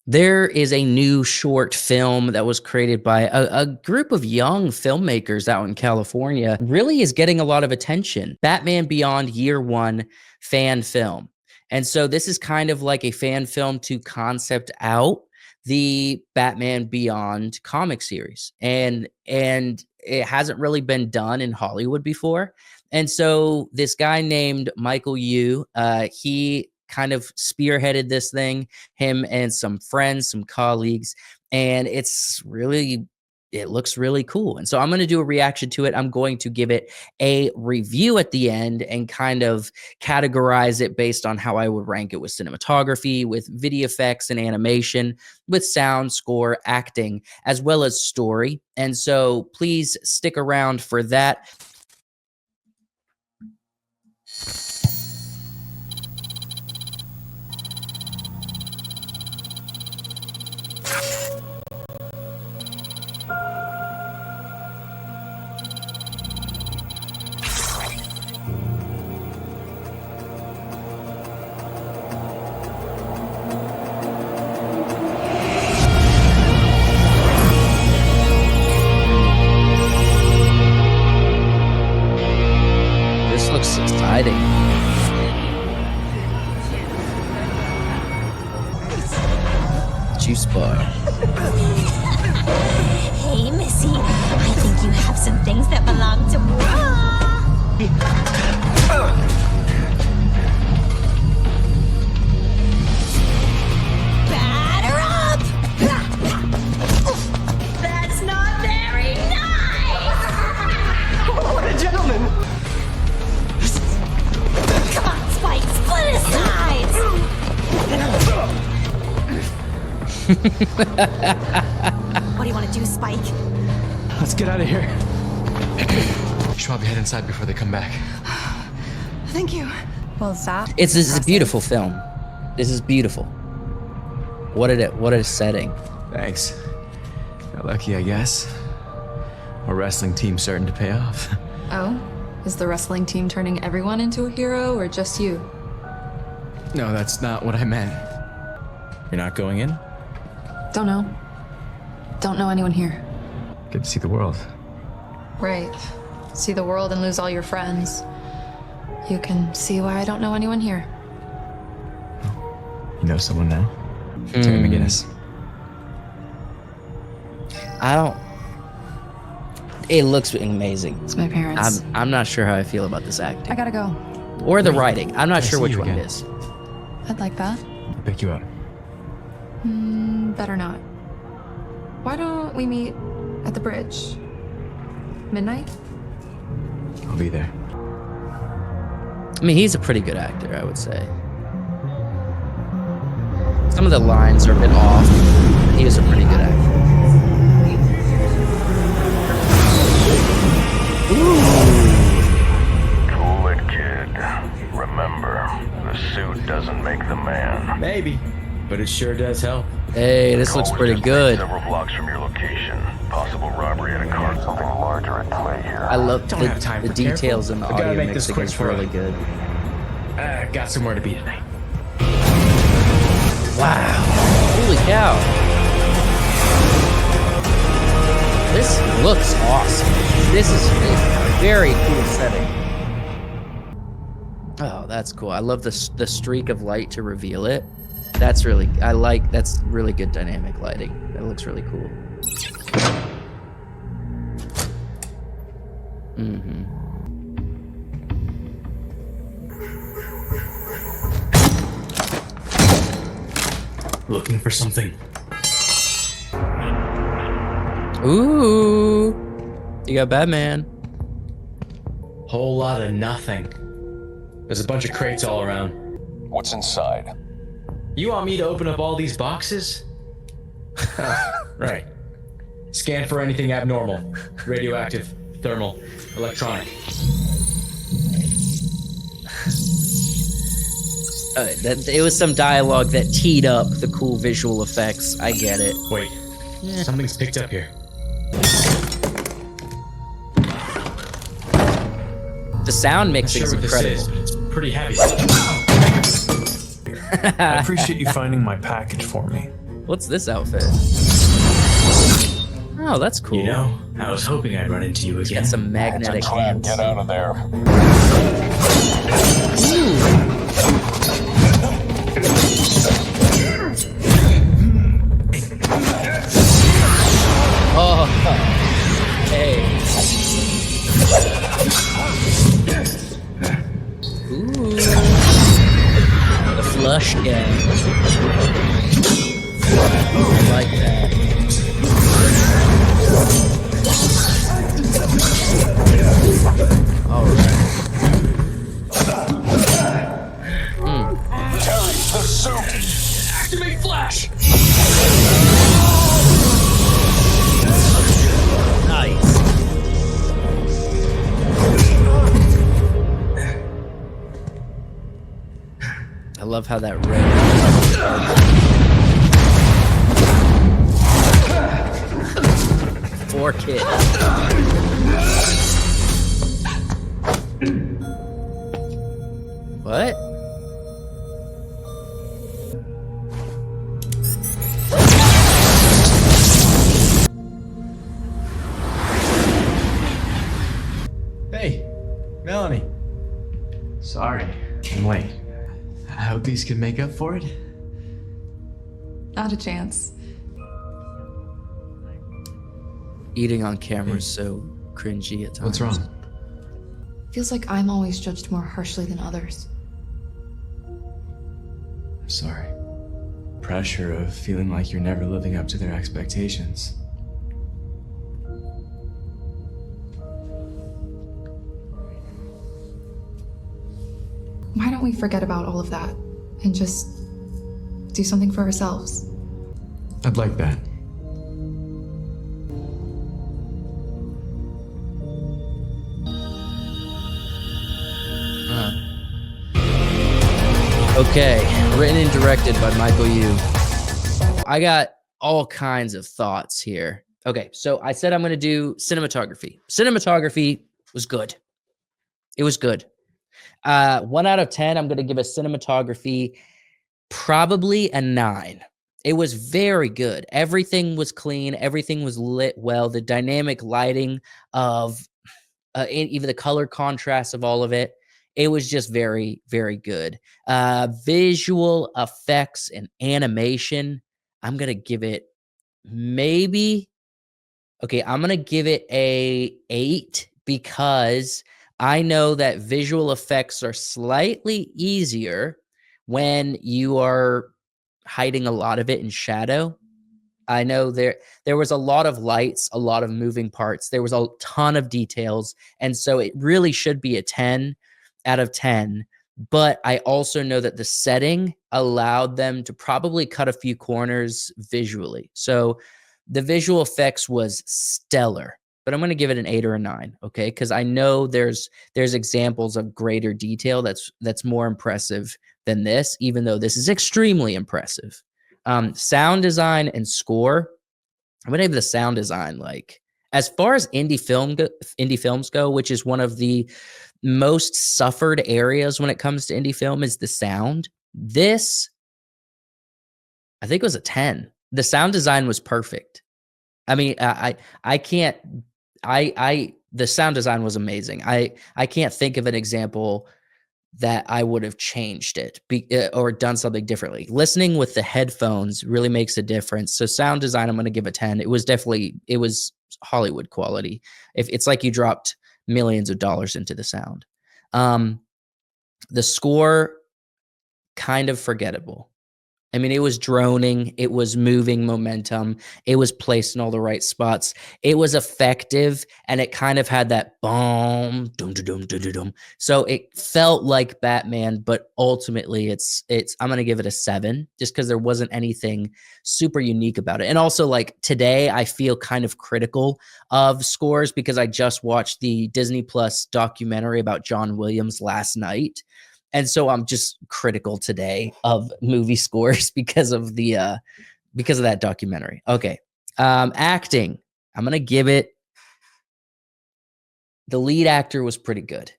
There is a new short film that was created by a group of young filmmakers out in California. Really is getting a lot of attention. Batman Beyond Year One fan film. And so this is kind of like a fan film to concept out the Batman Beyond comic series. And it hasn't really been done in Hollywood before. And so this guy named Michael Yu, he kind of spearheaded this thing, him and some friends, some colleagues, and it looks really cool. And so I'm going to do a reaction to it. I'm going to give it a review at the end and kind of categorize it based on how I would rank it with cinematography, with video effects and animation, with sound, score, acting, as well as story. And so please stick around for that. This looks exciting. Juice bar. Hey, Missy. I think you have some things that belong to Batter up! That's not very nice! What a gentleman! Come on, Spike, split his sides! What do you want to do, Spike? Let's get out of here. Should probably head inside before they come back. Thank you. Well, stop. This is a beautiful film. This is beautiful. What a setting. Thanks. Got lucky, I guess. Our wrestling team's starting to pay off. Oh? Is the wrestling team turning everyone into a hero or just you? No, that's not what I meant. You're not going in? Don't know. Don't know anyone here. Get to see the world. Right. See the world and lose all your friends. You can see why I don't know anyone here. You know someone now? Terry McGinnis. It looks amazing. It's my parents. I'm not sure how I feel about this acting. I gotta go. Or the writing. I'm not Can I sure see which you one it again? is. I'd like that. I'll pick you up. Better not. Why don't we meet at the bridge? Midnight? I'll be there. I mean, he's a pretty good actor, I would say. Some of the lines are a bit off, but he was a pretty good actor. Cool it, kid. Remember, the suit doesn't make the man. Maybe, but it sure does help. Hey, this looks Call was pretty just good. Several blocks from your location. Possible robbery at a car. Something larger at play here. I love Don't have time the for details careful. and the We gotta audio make this mixing quick is for really him. good. Got somewhere to be tonight. Wow. Holy cow. This looks awesome. This is a very cool setting. Oh, that's cool. I love the streak of light to reveal it. That's really good dynamic lighting. That looks really cool. Looking for something. Ooh. You got Batman. Whole lot of nothing. There's a bunch of crates all around. What's inside? You want me to open up all these boxes? Right. Scan for anything abnormal. Radioactive, thermal, electronic. It was some dialogue that teed up the cool visual effects. I get it. Wait, something's picked up here. The sound Not mixing sure is what this incredible. is. It's pretty heavy. I appreciate you finding my package for me. What's this outfit? Oh, that's cool. You know, I was hoping I'd run into you It's again. got some magnetic hands. Get out of there. Oh, hey. Ooh. The flush gang. I like that. All right. Terry, the suit. Activate Flash! Nice. I love how that red. 4 kids. What? Hey, Melanie. Sorry, I'm late. I hope these can make up for it. Not a chance. Eating on camera is so cringy at times. What's wrong? Feels like I'm always judged more harshly than others. I'm sorry. Pressure of feeling like you're never living up to their expectations. Why don't we forget about all of that and just do something for ourselves? I'd like that. Okay, written and directed by Michael Yu. I got all kinds of thoughts here. Okay, so I said I'm going to do cinematography. Cinematography was good. It was good. 1 out of 10, I'm going to give a cinematography probably a 9. It was very good. Everything was clean. Everything was lit well. The dynamic lighting of even the color contrast of all of it. It was just very, very good. Visual effects and animation, I'm going to give it maybe, okay, I'm going to give it a 8 because I know that visual effects are slightly easier when you are hiding a lot of it in shadow. I know there was a lot of lights, a lot of moving parts. There was a ton of details, and so it really should be a 10 out of 10. But I also know that the setting allowed them to probably cut a few corners visually. So the visual effects was stellar, but I'm going to give it an 8 or a 9, okay? Because I know there's examples of greater detail that's more impressive than this, even though this is extremely impressive. Sound design and score, I'm going to give the sound design, like, as far as indie films go, which is one of the most suffered areas when it comes to indie film, is the sound. This, I think, was a 10. The sound design was perfect. I mean, the sound design was amazing. I can't think of an example that I would have changed it or done something differently. Listening with the headphones really makes a difference. So sound design, I'm going to give a 10. It was Hollywood quality. If it's like you dropped millions of dollars into the sound. The score, kind of forgettable. I mean, it was droning, it was moving momentum, it was placed in all the right spots. It was effective, and it kind of had that boom, dum dum dum dum dum. So it felt like Batman, but ultimately it's I'm going to give it a 7 just cuz there wasn't anything super unique about it. And also, like, today I feel kind of critical of scores because I just watched the Disney Plus documentary about John Williams last night. And so I'm just critical today of movie scores because of that documentary. Okay. Acting. I'm going to give it, the lead actor was pretty good.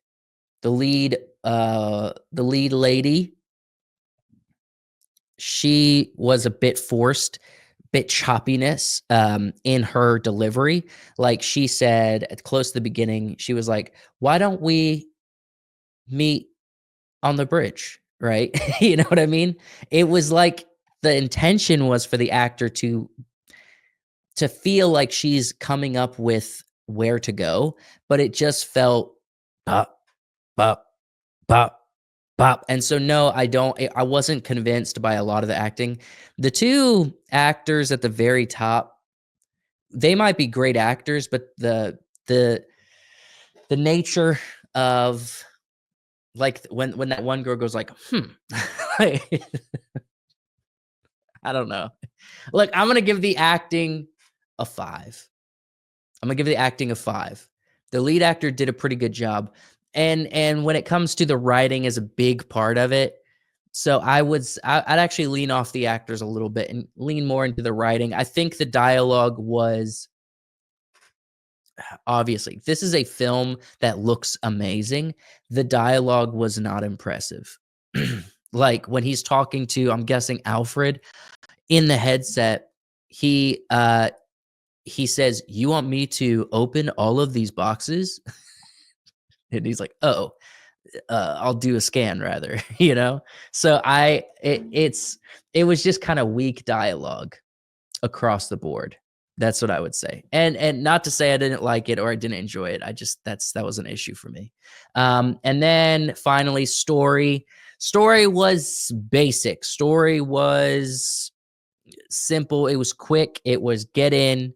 The lead lady, she was a bit forced, bit choppiness in her delivery. Like she said at close to the beginning, she was like, "Why don't we meet on the bridge?" Right? You know what I mean? It was like the intention was for the actor to feel like she's coming up with where to go, but it just felt bop, bop, bop, bop. And so no, I wasn't convinced by a lot of the acting. The two actors at the very top, they might be great actors, but the nature of like when that one girl goes like, like, I don't know. Look, I'm gonna give the acting a 5. I'm gonna give the acting a 5. The lead actor did a pretty good job. And when it comes to the writing is a big part of it. So I'd actually lean off the actors a little bit and lean more into the writing. I think the dialogue was obviously this is a film that looks amazing. The dialogue was not impressive. Like when he's talking to, I'm guessing Alfred in the headset, he says, "You want me to open all of these boxes?" And he's like, "Oh, I'll do a scan rather," you know? So it was just kind of weak dialogue across the board. That's what I would say. And not to say I didn't like it or I didn't enjoy it. That was an issue for me. And then finally, story. Story was basic. Story was simple. It was quick. It was get in,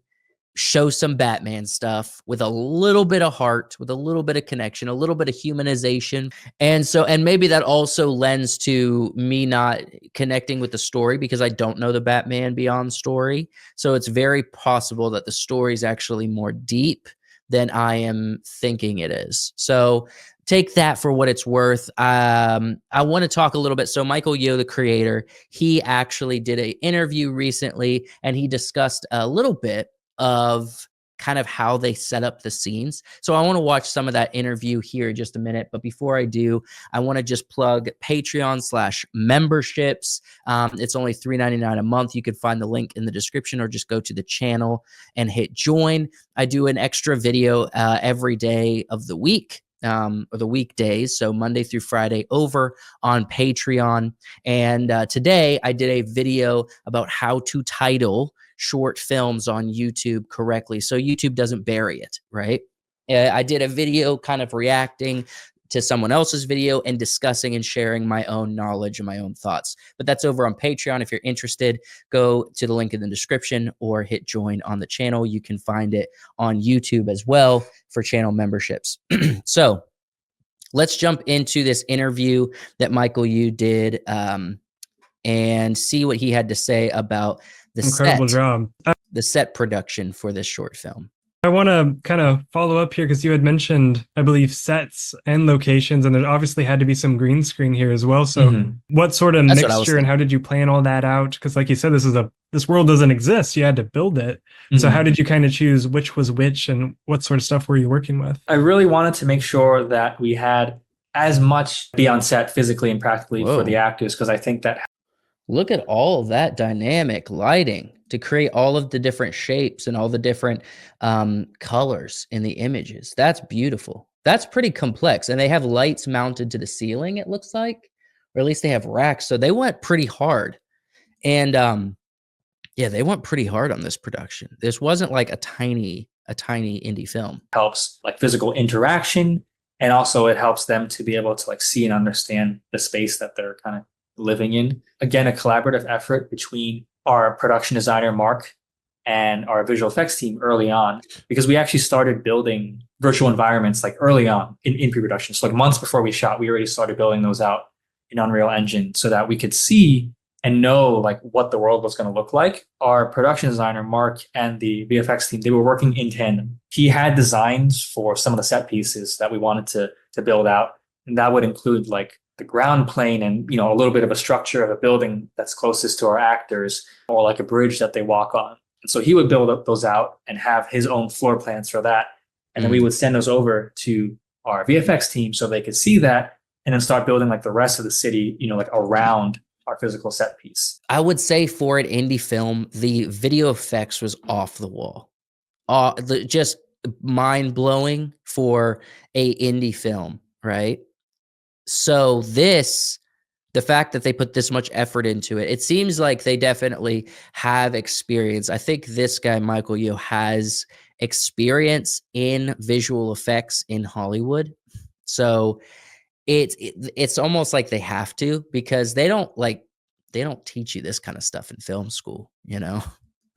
show some Batman stuff with a little bit of heart, with a little bit of connection, a little bit of humanization. And maybe that also lends to me not connecting with the story because I don't know the Batman Beyond story. So it's very possible that the story is actually more deep than I am thinking it is. So take that for what it's worth. I want to talk a little bit. So Michael Yeo, the creator, he actually did an interview recently and he discussed a little bit of kind of how they set up the scenes. So I want to watch some of that interview here in just a minute. But before I do, I want to just plug Patreon/memberships. It's only $3.99 a month. You can find the link in the description or just go to the channel and hit join. I do an extra video every day of the week. Or the weekdays, so Monday through Friday over on Patreon. And today I did a video about how to title short films on YouTube correctly so YouTube doesn't bury it, right? I did a video kind of reacting to someone else's video and discussing and sharing my own knowledge and my own thoughts. But that's over on Patreon. If you're interested, go to the link in the description or hit join on the channel. You can find it on YouTube as well for channel memberships. So let's jump into this interview that Michael Yeo did and see what he had to say about the incredible job. The set production for this short film. I want to kind of follow up here because you had mentioned, I believe, sets and locations, and there obviously had to be some green screen here as well. So what sort of mixture and how did you plan all that out? Because like you said, this world doesn't exist. You had to build it. So how did you kind of choose which was which and what sort of stuff were you working with? I really wanted to make sure that we had as much be on set physically and practically for the actors, because I think that look at all of that dynamic lighting to create all of the different shapes and all the different colors in the images. That's beautiful. That's pretty complex. And they have lights mounted to the ceiling, it looks like, or at least they have racks. So they went pretty hard. And yeah, they went pretty hard on this production. This wasn't like a tiny indie film. Helps like physical interaction. And also it helps them to be able to like see and understand the space that they're kind of living in. Again, a collaborative effort between our production designer, Mark, and our visual effects team early on, because we actually started building virtual environments like early on in pre-production. So like months before we shot, we already started building those out in Unreal Engine so that we could see and know like what the world was going to look like. Our production designer, Mark, and the VFX team, they were working in tandem. He had designs for some of the set pieces that we wanted to build out. And that would include like the ground plane and, you know, a little bit of a structure of a building that's closest to our actors, or like a bridge that they walk on. And so he would build up those out and have his own floor plans for that. And then we would send those over to our VFX team so they could see that and then start building like the rest of the city, you know, like around our physical set piece. I would say for an indie film, the video effects was off the wall. Just mind blowing for a indie film, right? So the fact that they put this much effort into it, it seems like they definitely have experience. I think this guy, Michael Yeoh, has experience in visual effects in Hollywood. So it's almost like they have to, because they don't teach you this kind of stuff in film school, you know?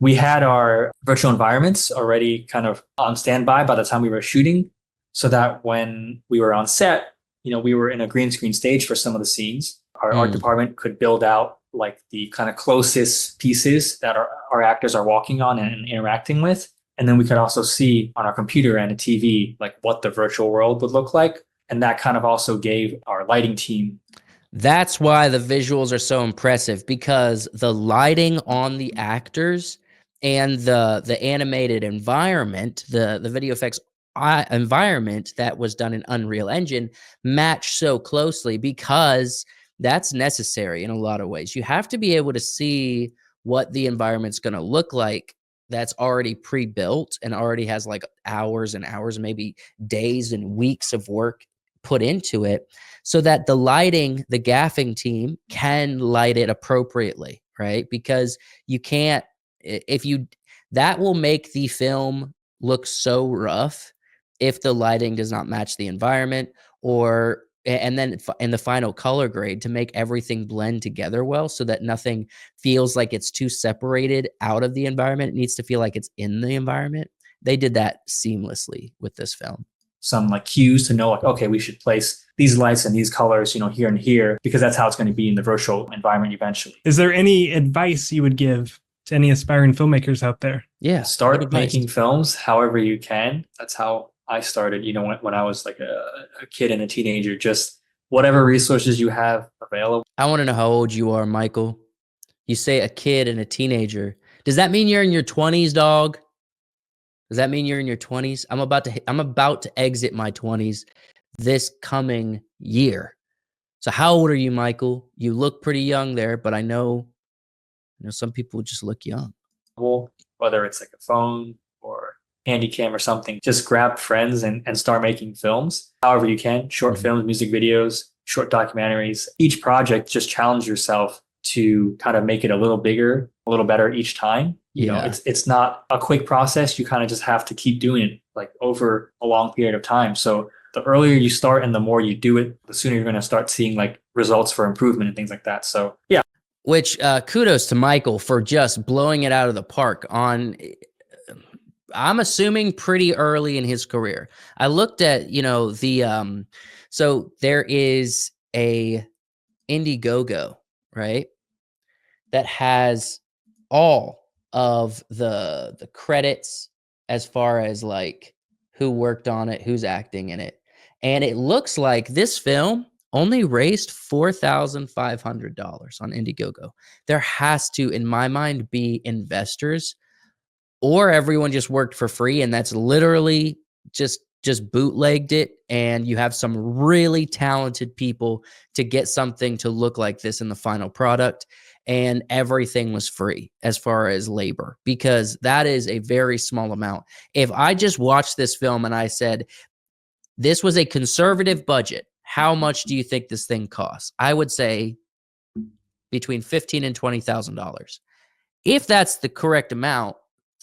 We had our virtual environments already kind of on standby by the time we were shooting, so that when we were on set, we were in a green screen stage for some of the scenes. Our art department could build out like the kind of closest pieces that our actors are walking on and interacting with. And then we could also see on our computer and a TV, like what the virtual world would look like. And that kind of also gave our lighting team. That's why the visuals are so impressive, because the lighting on the actors and the animated environment, the video effects environment that was done in Unreal Engine match so closely, because that's necessary in a lot of ways. You have to be able to see what the environment's going to look like that's already pre-built and already has like hours and hours, maybe days and weeks of work put into it, so that the gaffing team can light it appropriately, right? Because you can't, that will make the film look so rough if the lighting does not match the environment, and then in the final color grade, to make everything blend together well, so that nothing feels like it's too separated out of the environment. It needs to feel like it's in the environment. They did that seamlessly with this film. Some like cues to know, like, okay, we should place these lights and these colors, here and here, because that's how it's going to be in the virtual environment eventually. Is there any advice you would give to any aspiring filmmakers out there? Yeah. Start making films however you can. That's how I started, when I was like a kid and a teenager, just whatever resources you have available. I want to know how old you are, Michael. You say a kid and a teenager. Does that mean you're in your 20s, dog? Does that mean you're in your 20s? I'm about to exit my 20s this coming year. So how old are you, Michael? You look pretty young there, but I know some people just look young. Whether it's like a phone or Handycam or something, just grab friends and start making films however you can. Short films, music videos, short documentaries. Each project, just challenge yourself to kind of make it a little bigger, a little better each time. It's not a quick process. You kind of just have to keep doing it like over a long period of time. So the earlier you start and the more you do it, the sooner you're going to start seeing like results for improvement and things like that. So yeah. Which kudos to Michael for just blowing it out of the park on, I'm assuming pretty early in his career. I looked at, so there is a Indiegogo, right? That has all of the credits as far as like who worked on it, who's acting in it. And it looks like this film only raised $4,500 on Indiegogo. There has to, in my mind, be investors, or everyone just worked for free, and that's literally just bootlegged it, and you have some really talented people to get something to look like this in the final product, and everything was free as far as labor, because that is a very small amount. If I just watched this film and I said, this was a conservative budget, how much do you think this thing costs? I would say between $15,000 and $20,000. If that's the correct amount,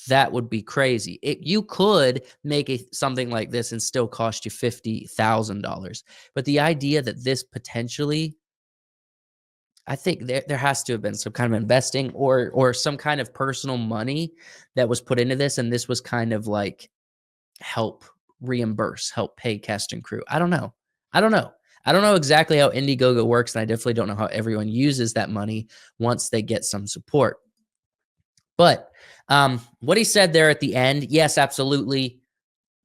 that would be crazy. You could make something like this and still cost you $50,000. But the idea that this potentially, I think there has to have been some kind of investing or some kind of personal money that was put into this, and this was kind of like help pay cast and crew. I don't know exactly how Indiegogo works, and I definitely don't know how everyone uses that money once they get some support. But what he said there at the end, yes, absolutely.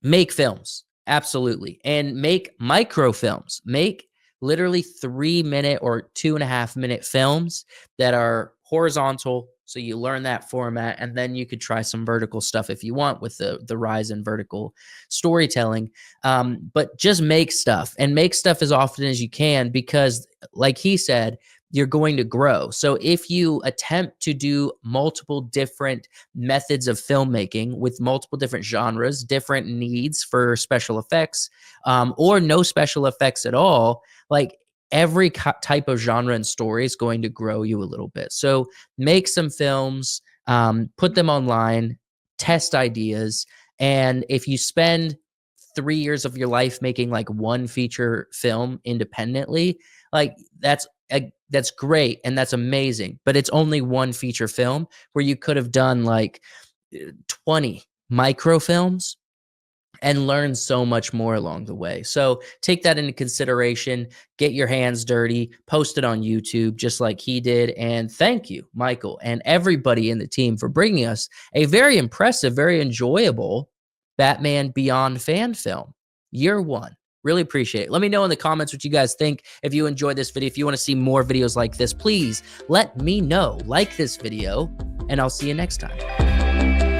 Make films. Absolutely. And make microfilms. Make literally 3-minute or 2.5-minute films that are horizontal. So you learn that format, and then you could try some vertical stuff if you want with the rise in vertical storytelling. But just make stuff, and make stuff as often as you can, because like he said, you're going to grow. So if you attempt to do multiple different methods of filmmaking with multiple different genres, different needs for special effects, or no special effects at all, like every type of genre and story is going to grow you a little bit. So make some films, put them online, test ideas. And if you spend 3 years of your life making like one feature film independently, like that's great and that's amazing, but it's only one feature film where you could have done like 20 microfilms and learn so much more along the way. So take that into consideration, get your hands dirty, post it on YouTube just like he did. And thank you, Michael, and everybody in the team for bringing us a very impressive, very enjoyable Batman Beyond fan film, year one. Really appreciate it. Let me know in the comments what you guys think. If you enjoyed this video, if you want to see more videos like this, please let me know. Like this video, and I'll see you next time.